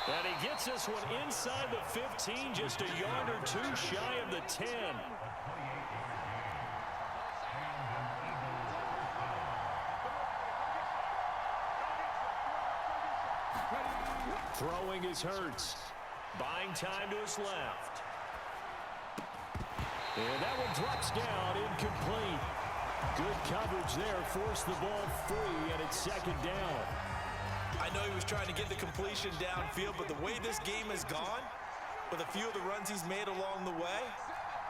And he gets this one inside the 15, just a yard or two shy of the 10. Throwing is Hurts. Buying time to his left. And that one drops down, incomplete. Good coverage there, forced the ball free, and it's second down. I know he was trying to get the completion downfield, but the way this game has gone, with a few of the runs he's made along the way,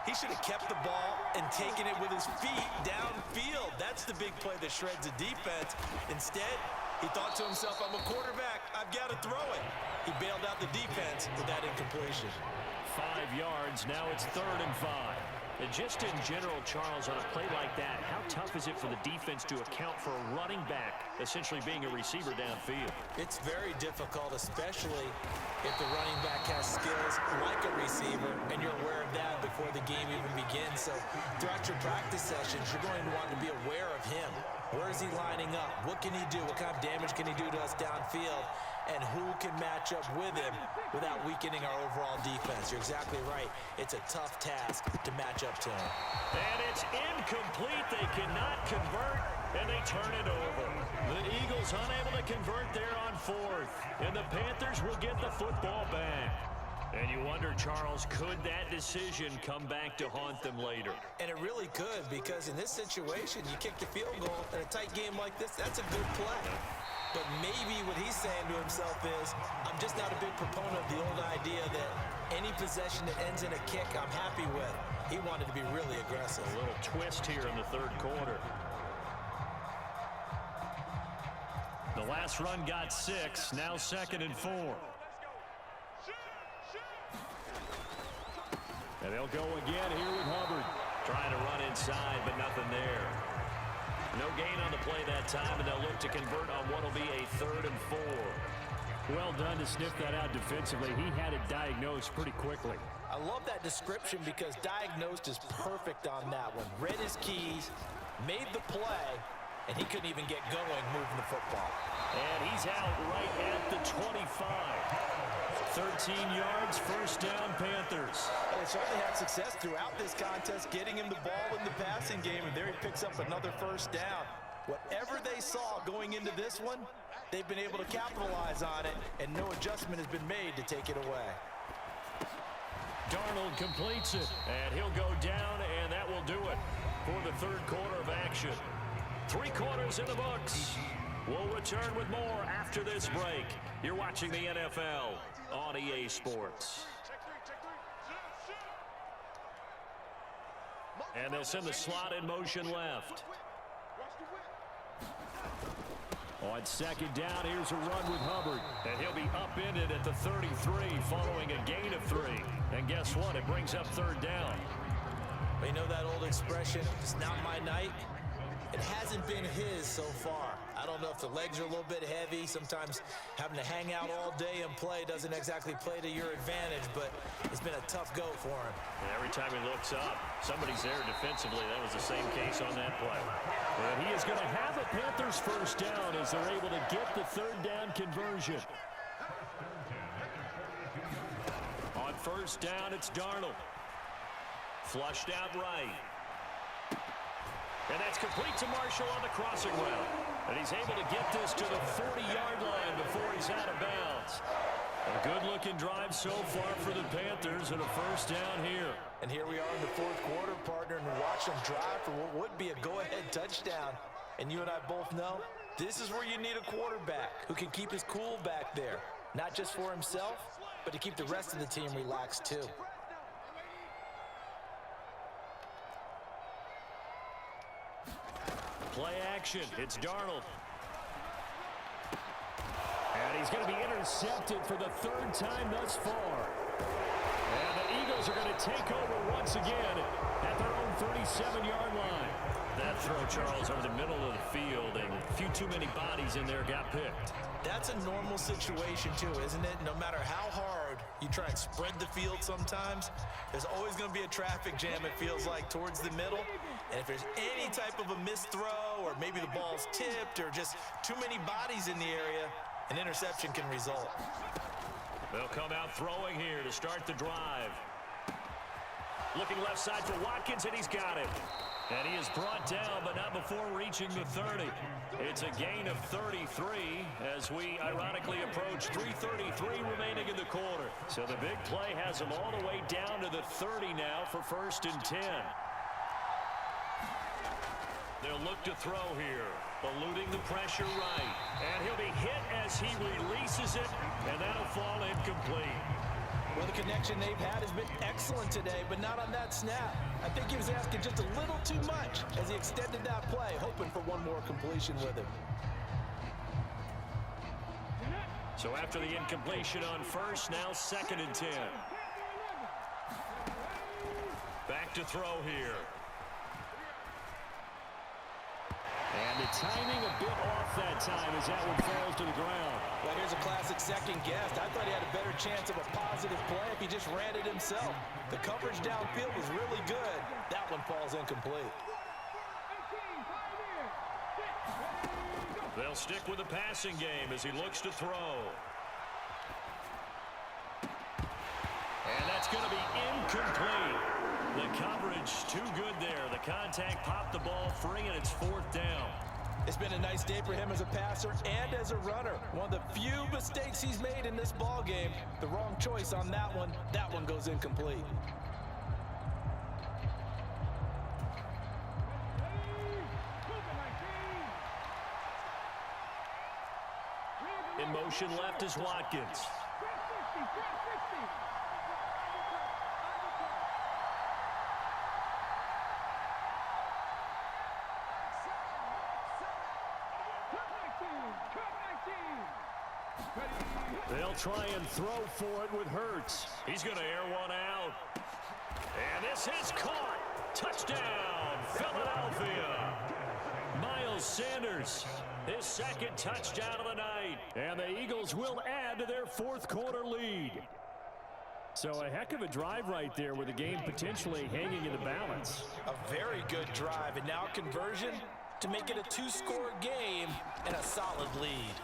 he should have kept the ball and taken it with his feet downfield. That's the big play that shreds the defense. Instead, he thought to himself, I'm a quarterback, I've got to throw it. He bailed out the defense with that incompletion. 5 yards, now it's 3rd and 5. And just in general, Charles, on a play like that, how tough is it for the defense to account for a running back essentially being a receiver downfield? It's very difficult, especially if the running back has skills like a receiver, and you're aware of that before the game even begins. So throughout your practice sessions, you're going to want to be aware of him. Where is he lining up? What can he do? What kind of damage can he do to us downfield? And who can match up with him without weakening our overall defense? You're exactly right. It's a tough task to match up to him. And it's incomplete. They cannot convert, and they turn it over. The Eagles unable to convert there on 4th. And the Panthers will get the football back. And you wonder, Charles, could that decision come back to haunt them later? And it really could, because in this situation, you kick the field goal in a tight game like this, that's a good play. But maybe what he's saying to himself is, I'm just not a big proponent of the old idea that any possession that ends in a kick I'm happy with. He wanted to be really aggressive. A little twist here in the 3rd quarter. The last run got 6, now 2nd and 4. And they'll go again here with Hubbard. Trying to run inside, but nothing there. No gain on the play that time, and they'll look to convert on what will be a 3rd and 4. Well done to sniff that out defensively. He had it diagnosed pretty quickly. I love that description because diagnosed is perfect on that one. Read his keys, made the play, and he couldn't even get going moving the football. And he's out right at the 25. 13 yards, 1st down, Panthers. They certainly had success throughout this contest, getting him the ball in the passing game, and there he picks up another 1st down. Whatever they saw going into this one, they've been able to capitalize on it, and no adjustment has been made to take it away. Darnold completes it, and he'll go down, and that will do it for the 3rd quarter of action. 3 quarters in the books. We'll return with more after this break. You're watching the NFL on EA Sports. And they'll send the slot in motion left. On 2nd down, here's a run with Hubbard. And he'll be upended at the 33 following a gain of 3. And guess what? It brings up 3rd down. You know that old expression, it's not my night? It hasn't been his so far. I don't know if the legs are a little bit heavy. Sometimes having to hang out all day and play doesn't exactly play to your advantage, but it's been a tough go for him. And every time he looks up, somebody's there defensively. That was the same case on that play. And he is going to have a Panthers 1st down as they're able to get the 3rd down conversion. On 1st down, it's Darnold. Flushed out right. And that's complete to Marshall on the crossing route. And he's able to get this to the 40-yard line before he's out of bounds. A good-looking drive so far for the Panthers and a 1st down here. And here we are in the 4th quarter, partner, and watch them drive for what would be a go-ahead touchdown. And you and I both know this is where you need a quarterback who can keep his cool back there. Not just for himself, but to keep the rest of the team relaxed too. Play action. It's Darnold. And he's going to be intercepted for the 3rd time thus far. And the Eagles are going to take over once again at their own 37-yard line. That throw, Charles, over the middle of the field, and a few too many bodies in there got picked. That's a normal situation, too, isn't it? No matter how hard you try and spread the field sometimes, there's always going to be a traffic jam, it feels like, towards the middle. And if there's any type of a missed throw, or maybe the ball's tipped, or just too many bodies in the area, an interception can result. They'll come out throwing here to start the drive. Looking left side for Watkins, and he's got it. And he is brought down, but not before reaching the 30. It's a gain of 33 as we ironically approach 3:33 remaining in the quarter. So the big play has him all the way down to the 30 now for 1st and 10. They'll look to throw here, eluding the pressure right. And he'll be hit as he releases it, and that'll fall incomplete. Well, the connection they've had has been excellent today, but not on that snap. I think he was asking just a little too much as he extended that play, hoping for one more completion with him. So after the incompletion on 1st, now 2nd and 10. Back to throw here. And the timing a bit off that time as that one falls to the ground. Well, here's a classic second guess. I thought he had a better chance of a positive play if he just ran it himself. The coverage downfield was really good. That one falls incomplete. They'll stick with the passing game as he looks to throw. And that's going to be incomplete. The coverage too good there. The contact popped the ball free, and it's 4th down. It's been a nice day for him as a passer and as a runner. One of the few mistakes he's made in this ball game. The wrong choice on that one. That one goes incomplete. In motion left is Watkins. They'll try and throw for it with Hurts. He's going to air one out. And this is caught. Touchdown, Philadelphia. Miles Sanders, his 2nd touchdown of the night. And the Eagles will add to their 4th quarter lead. So a heck of a drive right there with the game potentially hanging in the balance. A very good drive, and now conversion to make it a 2-score game and a solid lead.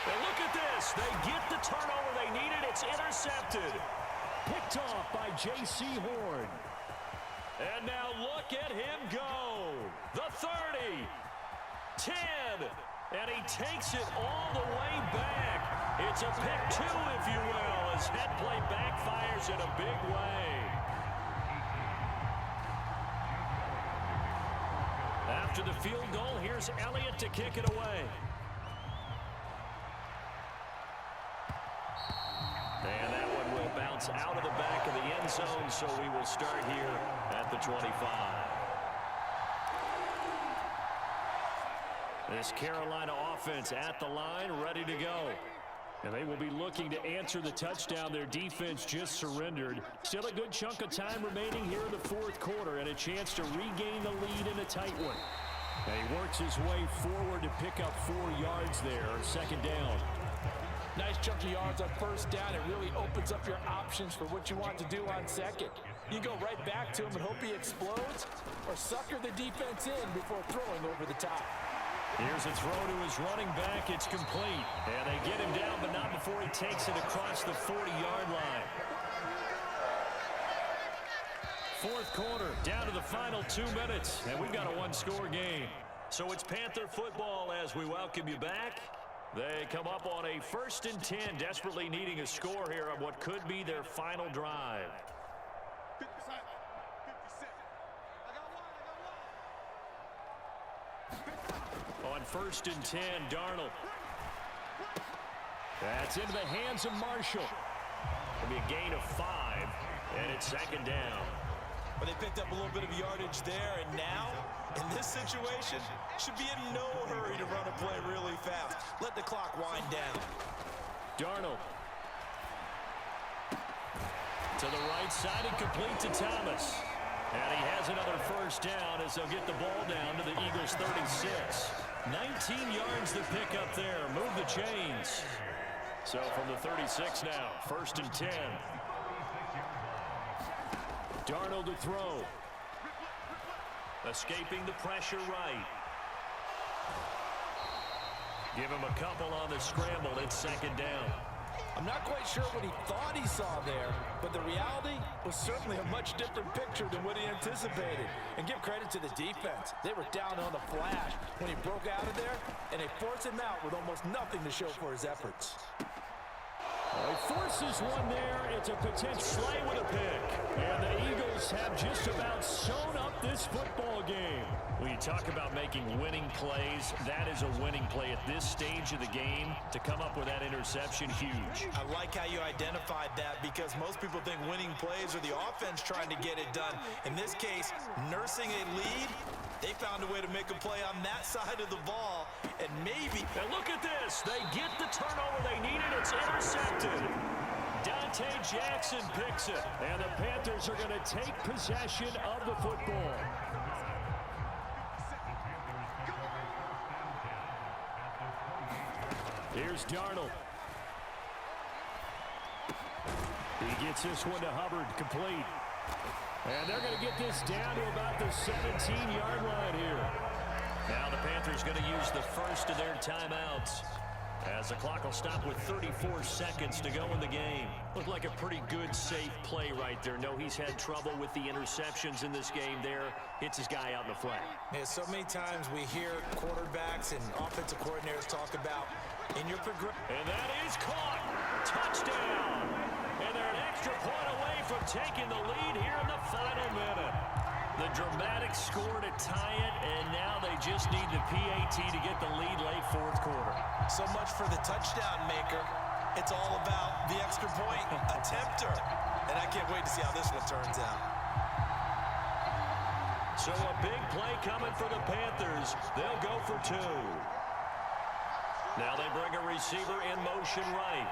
And look at this. They get the turnover they needed. It's intercepted. Picked off by J.C. Horn. And now look at him go. The 30. 10. And he takes it all the way back. It's a pick 2, if you will, as head play backfires in a big way. After the field goal, here's Elliott to kick it away. And that one will bounce out of the back of the end zone, so we will start here at the 25. This Carolina offense at the line, ready to go. And they will be looking to answer the touchdown their defense just surrendered. Still a good chunk of time remaining here in the 4th quarter and a chance to regain the lead in a tight one. And he works his way forward to pick up 4 yards there, 2nd down. Nice chunk of yards on 1st down. It really opens up your options for what you want to do on 2nd. You go right back to him and hope he explodes, or sucker the defense in before throwing over the top. Here's a throw to his running back. It's complete. And they get him down, but not before he takes it across the 40-yard line. 4th quarter, down to the final 2 minutes, and we've got a 1-score game. So it's Panther football as we welcome you back. They come up on a 1st and 10, desperately needing a score here on what could be their final drive. On 1st and 10, Darnold. That's into the hands of Marshall. It'll be a gain of 5, and it's 2nd down. But they picked up a little bit of yardage there, and now, in this situation, should be in no hurry to run a play really fast. Let the clock wind down. Darnold. To the right side and complete to Thomas. And he has another 1st down as they'll get the ball down to the Eagles' 36. 19 yards to pick up there. Move the chains. So from the 36 now, 1st and 10. Darnold to throw. Escaping the pressure right. Give him a couple on the scramble. It's second down. I'm not quite sure what he thought he saw there, but the reality was certainly a much different picture than what he anticipated. And give credit to the defense. They were down on the flash when he broke out of there, and they forced him out with almost nothing to show for his efforts. He forces one there. It's a potential slay with a pick. And the Eagles have just about sewn up this football game. When you talk about making winning plays, that is a winning play at this stage of the game. To come up with that interception, huge. I like how you identified that because most people think winning plays are the offense trying to get it done. In this case, nursing a lead, they found a way to make a play on that side of the ball, and maybe... And look at this. They get the turnover they needed. It's intercepted. Dante Jackson picks it, and the Panthers are going to take possession of the football. Here's Darnold. He gets this one to Hubbard, complete. And they're going to get this down to about the 17-yard line here. Now the Panthers going to use the first of their timeouts, as the clock will stop with 34 seconds to go in the game. Looked like a pretty good, safe play right there. No, he's had trouble with the interceptions in this game there. Hits his guy out in the flat. Yeah, so many times we hear quarterbacks and offensive coordinators talk about in your progression. And that is caught. Touchdown. And they're an extra point away from taking the lead here in the final minute. The dramatic score to tie it, and now they just need the PAT to get the lead late fourth quarter. So much for the touchdown maker. It's all about the extra point attempter. And I can't wait to see how this one turns out. So a big play coming for the Panthers. They'll go for two. Now they bring a receiver in motion right.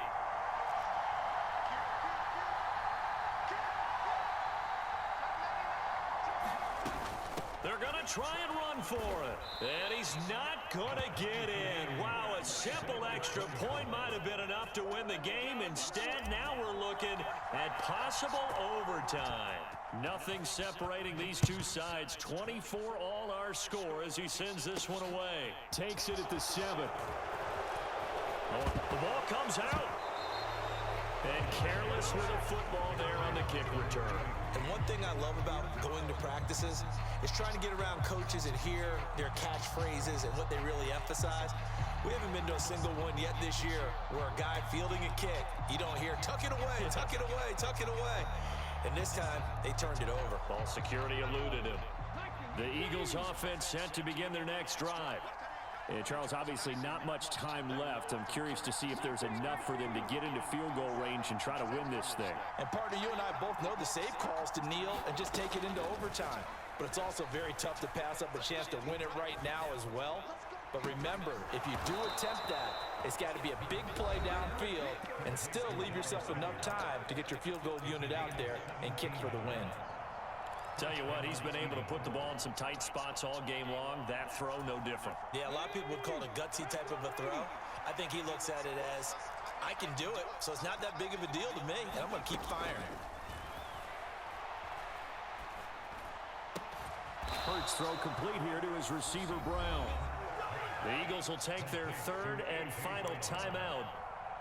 They're going to try and run for it. And he's not going to get in. Wow, a simple extra point might have been enough to win the game. Instead, now we're looking at possible overtime. Nothing separating these two sides. 24 all our score as he sends this one away. Takes it at the 7. Oh, the ball comes out. And careless with a football there on the kick return. And one thing I love about going to practices is trying to get around coaches and hear their catchphrases and what they really emphasize. We haven't been to a single one yet this year where a guy fielding a kick, you don't hear, tuck it away, tuck it away, tuck it away. And this time, they turned it over. Ball security eluded him. The Eagles offense set to begin their next drive. And Charles, obviously not much time left. I'm curious to see if there's enough for them to get into field goal range and try to win this thing. And partner, you and I both know the safe calls to kneel and just take it into overtime. But it's also very tough to pass up a chance to win it right now as well. But remember, if you do attempt that, it's got to be a big play downfield and still leave yourself enough time to get your field goal unit out there and kick for the win. Tell you what, he's been able to put the ball in some tight spots all game long. That throw, no different. Yeah, a lot of people would call it a gutsy type of a throw. I think he looks at it as, I can do it, so it's not that big of a deal to me, and I'm going to keep firing. Hurts throw complete here to his receiver, Brown. The Eagles will take their third and final timeout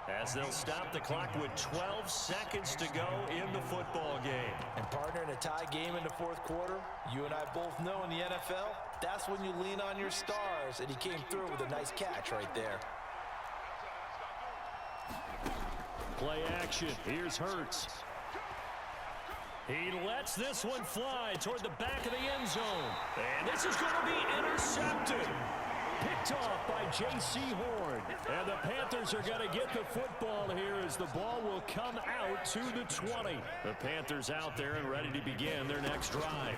as they'll stop the clock with 12 seconds to go in the football game. And partner, in a tie game in the fourth quarter, you and I both know in the NFL, that's when you lean on your stars, and he came through with a nice catch right there. Play action. Here's Hurts. He lets this one fly toward the back of the end zone. And this is going to be intercepted. Picked off by J.C. Horn. And the Panthers are going to get the football here as the ball will come out to the 20. The Panthers out there and ready to begin their next drive.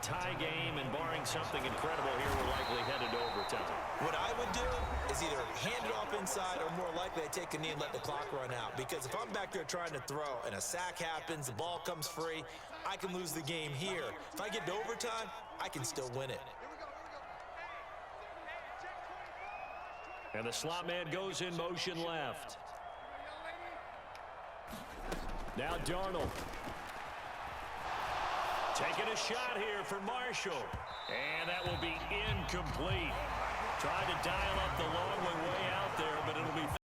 Tie game, and barring something incredible here, we're likely headed to overtime. What I would do is either hand it off inside or more likely I take a knee and let the clock run out. Because if I'm back there trying to throw and a sack happens, the ball comes free, I can lose the game here. If I get to overtime, I can still win it. And the slot man goes in motion left. Now Darnold. Taking a shot here for Marshall. And that will be incomplete. Tried to dial up the long one way out there, but it'll be